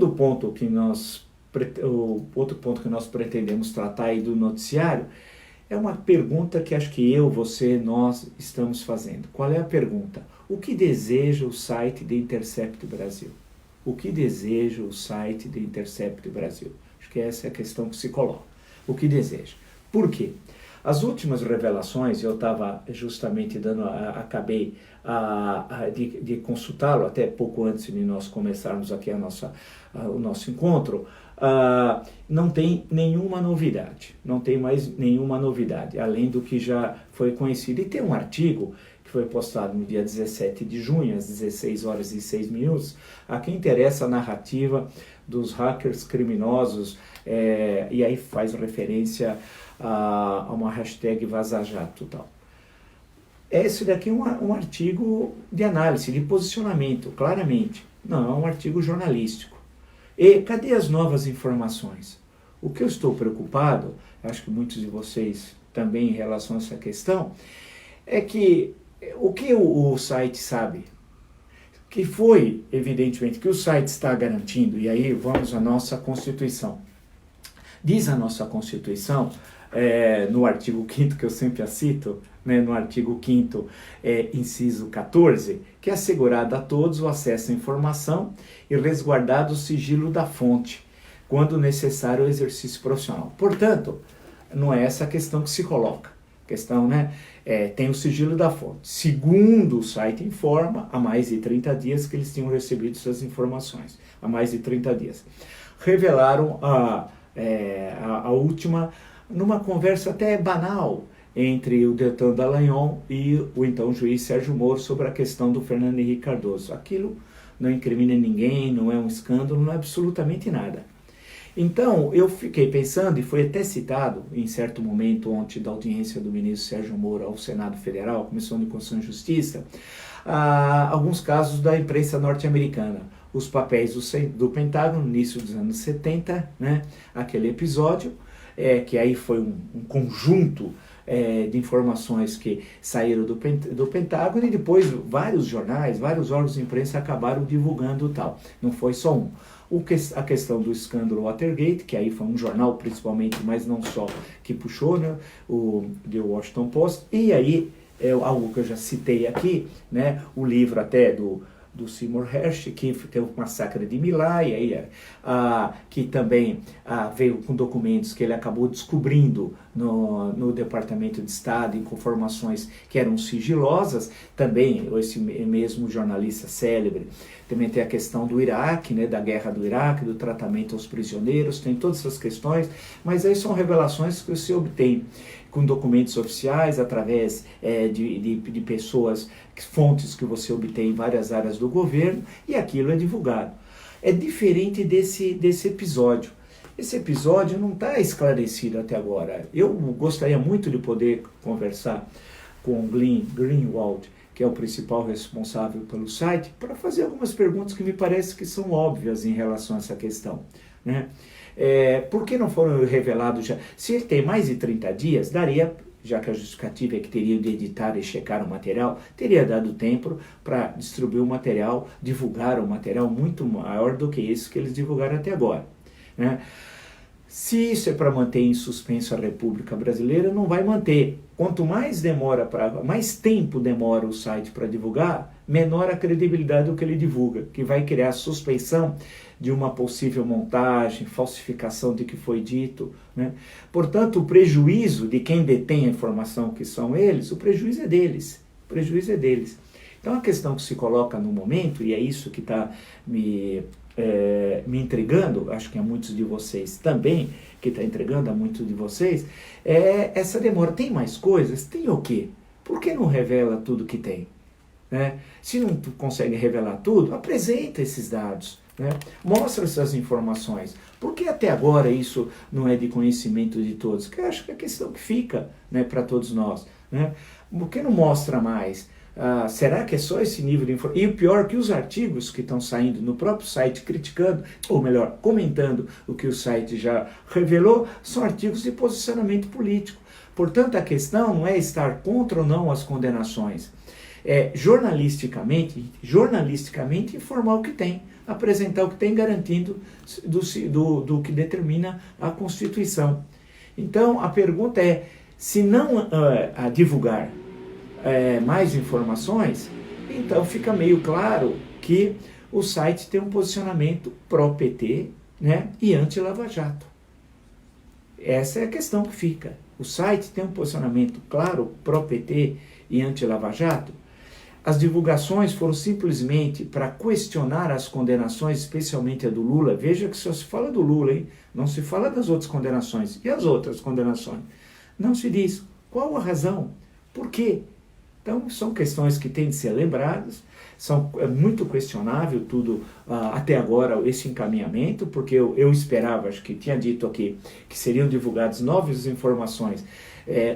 segundo ponto o outro ponto que nós pretendemos tratar aí do noticiário é uma pergunta que acho que nós estamos fazendo. Qual é a pergunta? O que deseja o site The Intercept Brasil? O que deseja o site The Intercept Brasil? Acho que essa é a questão que se coloca. O que deseja? Por quê? As últimas revelações, eu estava justamente acabei de consultá-lo, até pouco antes de nós começarmos aqui o nosso encontro, não tem nenhuma novidade, não tem mais nenhuma novidade, além do que já foi conhecido. E tem um artigo que foi postado no dia 17 de junho, às 16 horas e 6 minutos, a quem interessa a narrativa dos hackers criminosos, e aí faz referência a uma hashtag vazajato tal. Esse daqui é um artigo de análise, de posicionamento, claramente. Não, é um artigo jornalístico. E cadê as novas informações? O que eu estou preocupado, acho que muitos de vocês também em relação a essa questão, é que o que o site sabe? Que foi, evidentemente, que o site está garantindo, e aí vamos à nossa Constituição. Diz a nossa Constituição, no artigo 5º, que eu sempre a cito, né, no artigo 5º, inciso 14, que é assegurado a todos o acesso à informação e resguardado o sigilo da fonte, quando necessário o exercício profissional. Portanto, não é essa a questão que se coloca. A questão, né, tem o sigilo da fonte. Segundo o site informa, há mais de 30 dias que eles tinham recebido essas informações. Há mais de 30 dias. Revelaram a última, numa conversa até banal, entre o Deltan Dallagnol e o então juiz Sérgio Moro sobre a questão do Fernando Henrique Cardoso. Aquilo não incrimina ninguém, não é um escândalo, não é absolutamente nada. Então, eu fiquei pensando, e foi até citado em certo momento ontem da audiência do ministro Sérgio Moro ao Senado Federal, Comissão de Constituição e Justiça, alguns casos da imprensa norte-americana. Os papéis do Pentágono, no início dos anos 70, né, aquele episódio, que aí foi um conjunto de informações que saíram do Pentágono, e depois vários jornais, vários órgãos de imprensa acabaram divulgando tal. Não foi só um. A questão do escândalo Watergate, que aí foi um jornal principalmente, mas não só, que puxou, né, o The Washington Post, e aí algo que eu já citei aqui, né, o livro até do Seymour Hersh, que teve o massacre de My Lai, aí, que também veio com documentos que ele acabou descobrindo no Departamento de Estado, em informações que eram sigilosas. Também esse mesmo jornalista célebre também tem a questão do Iraque, né, da guerra do Iraque, do tratamento aos prisioneiros, tem todas essas questões, mas aí são revelações que você obtém com documentos oficiais, através de pessoas, fontes que você obtém em várias áreas do governo, e aquilo é divulgado. É diferente desse episódio. Esse episódio não está esclarecido até agora. Eu gostaria muito de poder conversar com o Glenn Greenwald, que é o principal responsável pelo site, para fazer algumas perguntas que me parece que são óbvias em relação a essa questão, né? Por que não foram revelados já? Se ele tem mais de 30 dias, daria, já que a justificativa é que teria de editar e checar o material, teria dado tempo para distribuir o material, divulgar o material muito maior do que isso que eles divulgaram até agora, né? Se isso é para manter em suspenso a República Brasileira, não vai manter. Quanto mais tempo demora o site para divulgar, menor a credibilidade do que ele divulga, que vai criar suspeição de uma possível montagem, falsificação de que foi dito, né? Portanto, o prejuízo de quem detém a informação, que são eles, o prejuízo é deles. O prejuízo é deles. Então, a questão que se coloca no momento, e é isso que está me intrigando, acho que a muitos de vocês também, que está entregando a muitos de vocês, é essa demora. Tem mais coisas? Tem o quê? Por que não revela tudo que tem, né? Se não consegue revelar tudo, apresenta esses dados, né? Mostra essas informações. Por que até agora isso não é de conhecimento de todos? Que eu acho que é a questão que fica, né, para todos nós, né? Por que não mostra mais? Será que é só esse nível de informação? E o pior, que os artigos que estão saindo no próprio site criticando, ou melhor, comentando o que o site já revelou, são artigos de posicionamento político. Portanto, a questão não é estar contra ou não as condenações. É jornalisticamente informar o que tem. apresentar o que tem, garantindo do que determina a Constituição. Então, a pergunta é, se não divulgar mais informações, então fica meio claro que o site tem um posicionamento pró-PT, né, e anti-Lava Jato. Essa é a questão que fica. O site tem um posicionamento claro pró-PT e anti-Lava Jato. As divulgações foram simplesmente para questionar as condenações, especialmente a do Lula. Veja que só se fala do Lula, hein? Não se fala das outras condenações. E as outras condenações? Não se diz qual a razão, por quê. Então, são questões que têm de ser lembradas. É muito questionável tudo, até agora, esse encaminhamento, porque eu esperava, acho que tinha dito aqui, que seriam divulgadas novas informações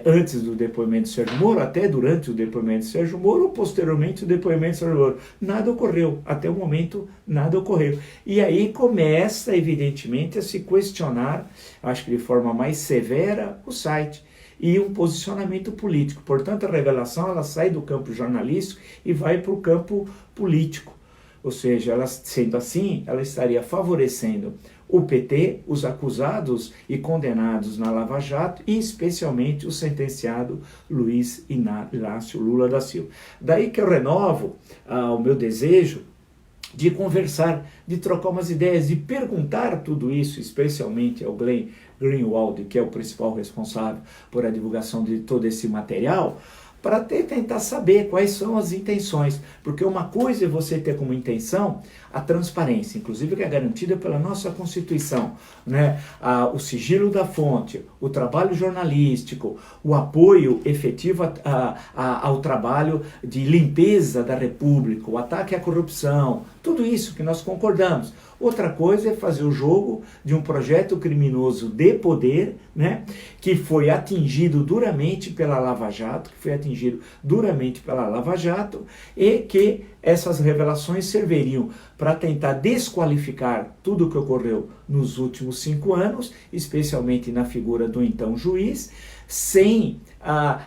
antes do depoimento de Sérgio Moro, até durante o depoimento de Sérgio Moro, ou posteriormente o depoimento de Sérgio Moro. Nada ocorreu, até o momento nada ocorreu. E aí começa, evidentemente, a se questionar, acho que de forma mais severa, o site e um posicionamento político. Portanto, a revelação ela sai do campo jornalístico e vai para o campo político. Ou seja, ela, sendo assim, ela estaria favorecendo o PT, os acusados e condenados na Lava Jato e especialmente o sentenciado Luiz Inácio Lula da Silva. Daí que eu renovo o meu desejo de conversar, de trocar umas ideias, de perguntar tudo isso, especialmente ao Glenn Greenwald, que é o principal responsável por a divulgação de todo esse material, para tentar saber quais são as intenções, porque uma coisa é você ter como intenção a transparência, inclusive que é garantida pela nossa Constituição, né? O sigilo da fonte, o trabalho jornalístico, o apoio efetivo ao trabalho de limpeza da República, o ataque à corrupção, tudo isso que nós concordamos. Outra coisa é fazer o jogo de um projeto criminoso de poder, né, que foi atingido duramente pela Lava Jato, e que essas revelações serviriam para tentar desqualificar tudo o que ocorreu nos últimos 5 anos, especialmente na figura do então juiz, sem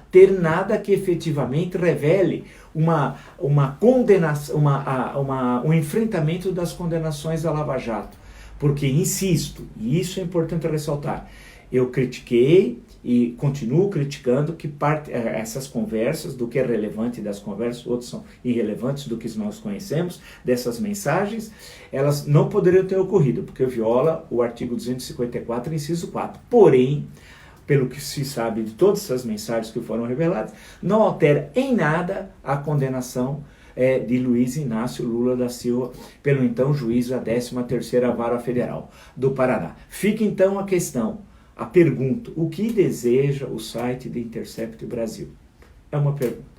ter nada que efetivamente revele uma condenação, um enfrentamento das condenações da Lava Jato. Porque, insisto, e isso é importante ressaltar, eu critiquei e continuo criticando que essas conversas, do que é relevante das conversas, outros são irrelevantes do que nós conhecemos, dessas mensagens, elas não poderiam ter ocorrido, porque viola o artigo 254, inciso 4. Porém, pelo que se sabe de todas essas mensagens que foram reveladas, não altera em nada a condenação de Luiz Inácio Lula da Silva, pelo então juiz da 13ª Vara Federal do Paraná. Fica então a questão, a pergunta, o que deseja o site de Intercept Brasil? É uma pergunta.